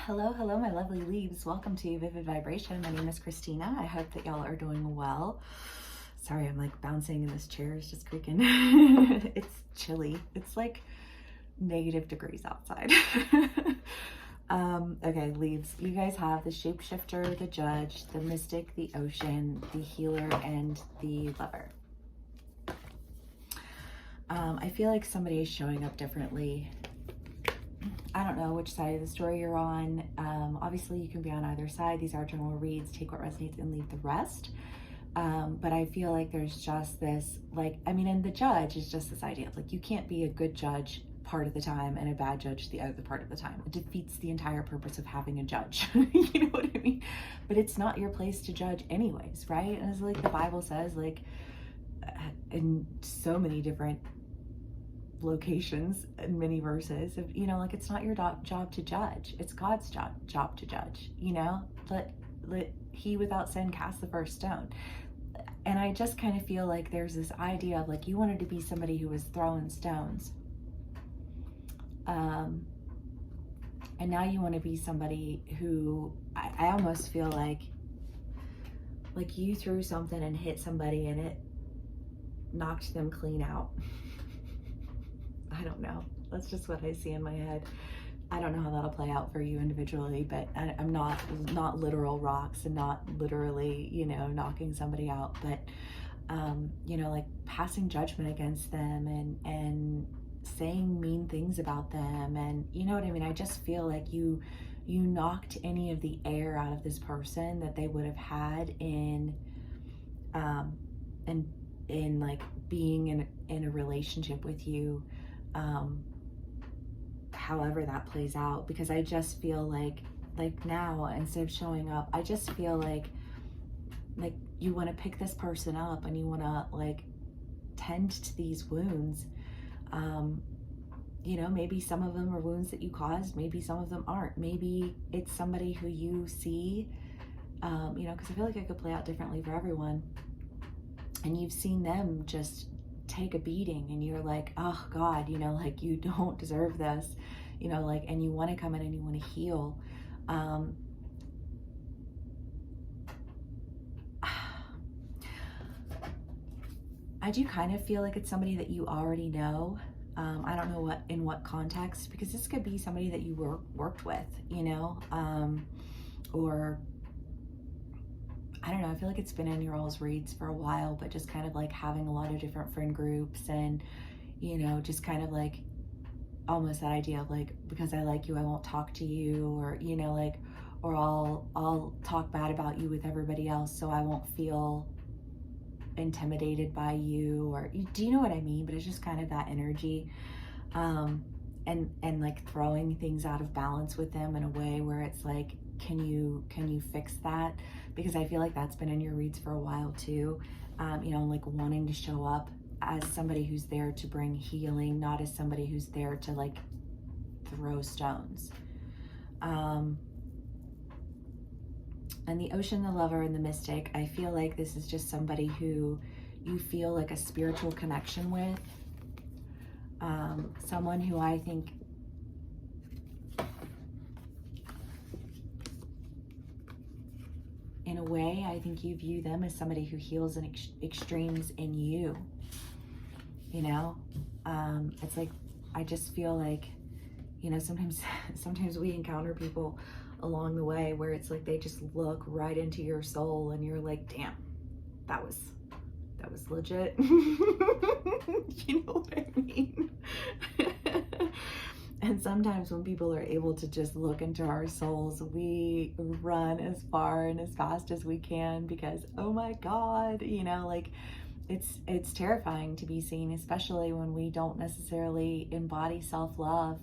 Hello, hello, my lovely leaves. Welcome to Vivid Vibration. My name is Christina. I hope that y'all are doing well. Sorry, I'm like bouncing in this chair. It's just creaking. It's chilly. It's like negative degrees outside. Okay, leaves. You guys have the shapeshifter, the judge, the mystic, the ocean, the healer, and the lover. I feel like somebody is showing up differently. I don't know which side of the story you're on. Obviously, you can be on either side. These are general reads. Take what resonates and leave the rest. But I feel like there's just this, and the judge is just this idea of like, you can't be a good judge part of the time and a bad judge the other part of the time. It defeats the entire purpose of having a judge. You know what I mean? But it's not your place to judge anyways, right? And it's like the Bible says, like, in so many different locations and many verses, like it's not your job to judge. It's God's job to judge. Let he without sin cast the first stone. And I just kind of feel like there's this idea of like, you wanted to be somebody who was throwing stones, and now you want to be somebody who I almost feel like you threw something and hit somebody and it knocked them clean out. I don't know. That's just what I see in my head. I don't know how that'll play out for you individually, but I'm not literal rocks and not literally, knocking somebody out, but, like passing judgment against them and saying mean things about them. And you know what I mean? I just feel like you knocked any of the air out of this person that they would have had in like being in a relationship with you. However that plays out, because I just feel like now, instead of showing up, I just feel like you want to pick this person up and you want to like tend to these wounds. Maybe some of them are wounds that you caused, maybe some of them aren't. Maybe it's somebody who you see, because I feel like it could play out differently for everyone, and you've seen them just take a beating and you're like, oh God, you don't deserve this, and you want to come in and you want to heal. I do kind of feel like it's somebody that you already know. I don't know in what context, because this could be somebody that you worked with, or I don't know, I feel like it's been in your all's reads for a while, but just kind of like having a lot of different friend groups and, just kind of like almost that idea of like, because I like you, I won't talk to you, or, or I'll talk bad about you with everybody else so I won't feel intimidated by you, or do you know what I mean? But it's just kind of that energy, and like throwing things out of balance with them in a way where it's like, can you fix that? Because I feel like that's been in your reads for a while too. Like wanting to show up as somebody who's there to bring healing, not as somebody who's there to like throw stones. And the ocean, the lover, and the mystic, I feel like this is just somebody who you feel like a spiritual connection with. Someone who I think in a way, I think you view them as somebody who heals in extremes in you. It's like, I just feel like, sometimes we encounter people along the way where it's like they just look right into your soul and you're like, damn, that was legit. You know what I mean? And sometimes when people are able to just look into our souls, we run as far and as fast as we can, because, oh my God, it's terrifying to be seen, especially when we don't necessarily embody self-love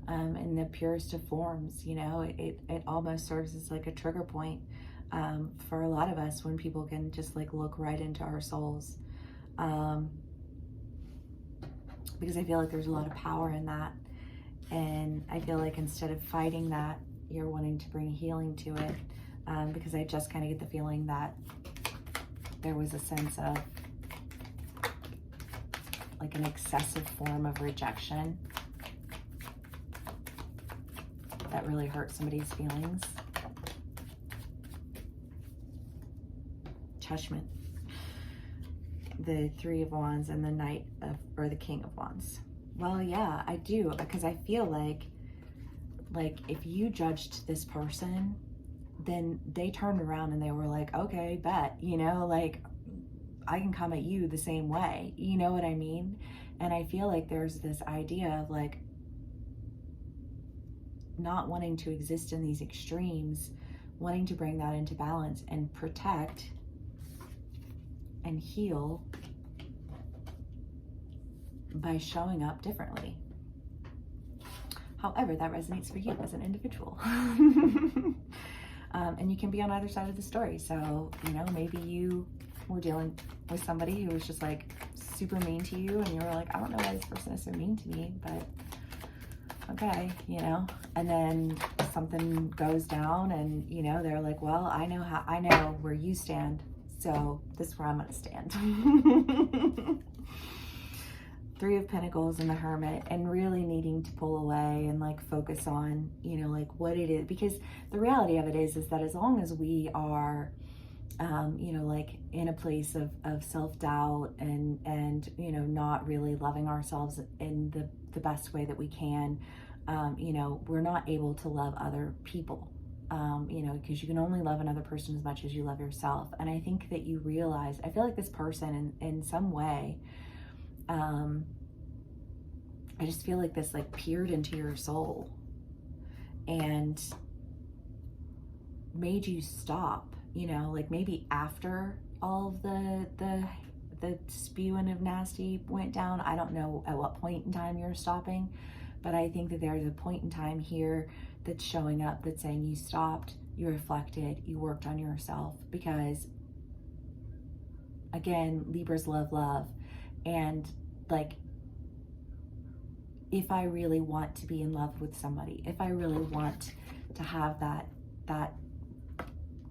in the purest of forms. It almost serves as like a trigger point for a lot of us when people can just like look right into our souls. Because I feel like there's a lot of power in that. And I feel like instead of fighting that, you're wanting to bring healing to it. Because I just kind of get the feeling that there was a sense of like an excessive form of rejection that really hurt somebody's feelings. Judgment. The Three of Wands and the Knight of, or the King of Wands. Well, yeah, I do, because I feel like if you judged this person, then they turned around and they were like, okay, bet, you know, like, I can come at you the same way. You know what I mean? And I feel like there's this idea of like not wanting to exist in these extremes, wanting to bring that into balance and protect and heal by showing up differently. However, that resonates for you as an individual. And you can be on either side of the story. So, you know, maybe you were dealing with somebody who was just like super mean to you and you were like, I don't know why this person is so mean to me, but okay, you know, and then something goes down and, you know, they're like, well, I know where you stand. So this is where I'm going to stand. Three of Pentacles and the Hermit, and really needing to pull away and like focus on, you know, like what it is, because the reality of it is that as long as we are, you know, like in a place of self-doubt and, you know, not really loving ourselves in the best way that we can, you know, we're not able to love other people, you know, because you can only love another person as much as you love yourself. And I think that you realize, I feel like this person in some way, I just feel like this like peered into your soul and made you stop, you know, like maybe after all of the spewing of nasty went down. I don't know at what point in time you're stopping, but I think that there's a point in time here that's showing up that's saying you stopped, you reflected, you worked on yourself, because again, Libras love. And like, if I really want to be in love with somebody, if I really want to have that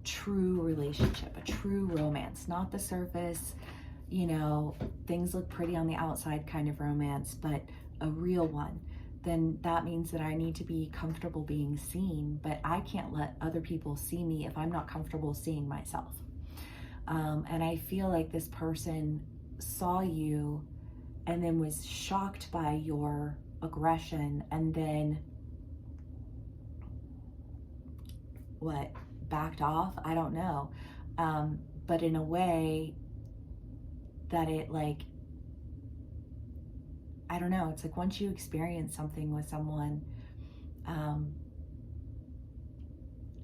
true relationship, a true romance, not the surface, you know, things look pretty on the outside kind of romance, but a real one, then that means that I need to be comfortable being seen, but I can't let other people see me if I'm not comfortable seeing myself. And I feel like this person saw you and then was shocked by your aggression and then backed off? I don't know. But in a way that it like, I don't know, it's like once you experience something with someone, and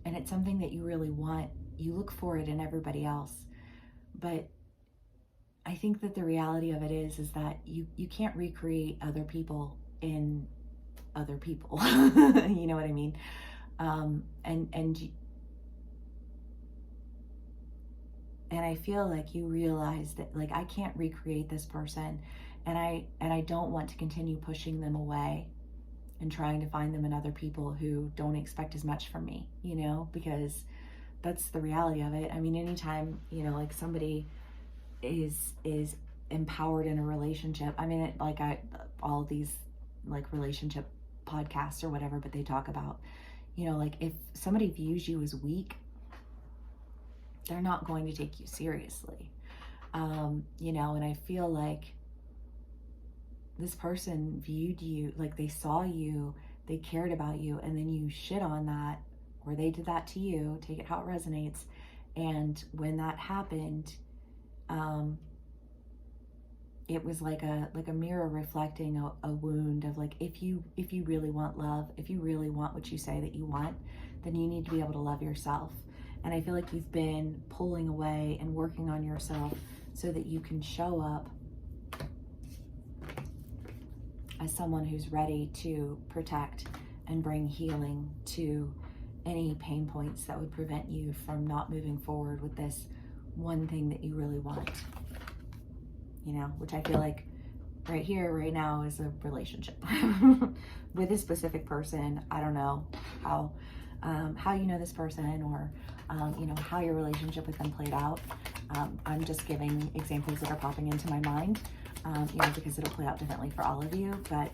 it's something that you really want, you look for it in everybody else. But I think that the reality of it is that you can't recreate other people in other people. You know what I mean? And I feel like you realize that like I can't recreate this person, and I don't want to continue pushing them away and trying to find them in other people who don't expect as much from me, you know, because that's the reality of it. I mean, anytime, you know, like somebody is empowered in a relationship, I mean, all these like relationship podcasts or whatever, but they talk about, you know, like if somebody views you as weak, they're not going to take you seriously. You know, and I feel like this person viewed you, like they saw you, they cared about you, and then you shit on that, or they did that to you, take it how it resonates. And when that happened, it was like a mirror reflecting a wound of like, if you really want love, if you really want what you say that you want, then you need to be able to love yourself. And I feel like you've been pulling away and working on yourself so that you can show up as someone who's ready to protect and bring healing to any pain points that would prevent you from not moving forward with this one thing that you really want. You know, which I feel like right here, right now is a relationship with a specific person. I don't know how you know this person, or you know, how your relationship with them played out. I'm just giving examples that are popping into my mind, you know, because it'll play out differently for all of you. But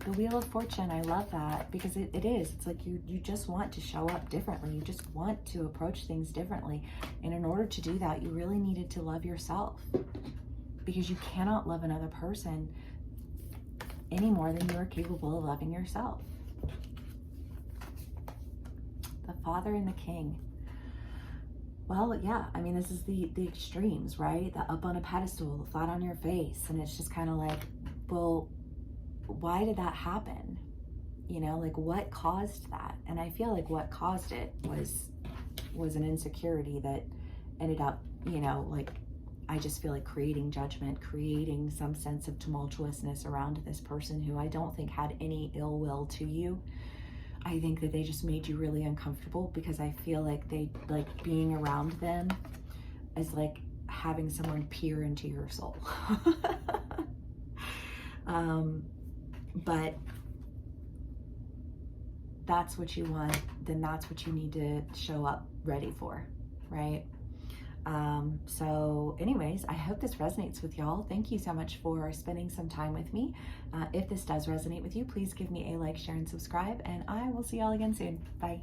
The Wheel of Fortune, I love that, because it is. It's like you just want to show up differently. You just want to approach things differently. And in order to do that, you really needed to love yourself, because you cannot love another person any more than you are capable of loving yourself. The Father and the King. Well, yeah, I mean, this is the extremes, right? The up on a pedestal, the flat on your face. And it's just kind of like, well, why did that happen? You know, like, what caused that? And I feel like what caused it was an insecurity that ended up, you know, like, I just feel like creating judgment, creating some sense of tumultuousness around this person who I don't think had any ill will to you. I think that they just made you really uncomfortable, because I feel like being around them is like having someone peer into your soul. But that's what you want, then that's what you need to show up ready for, right? So anyways, I hope this resonates with y'all. Thank you so much for spending some time with me. If this does resonate with you, please give me a like, share, and subscribe, and I will see y'all again soon. Bye.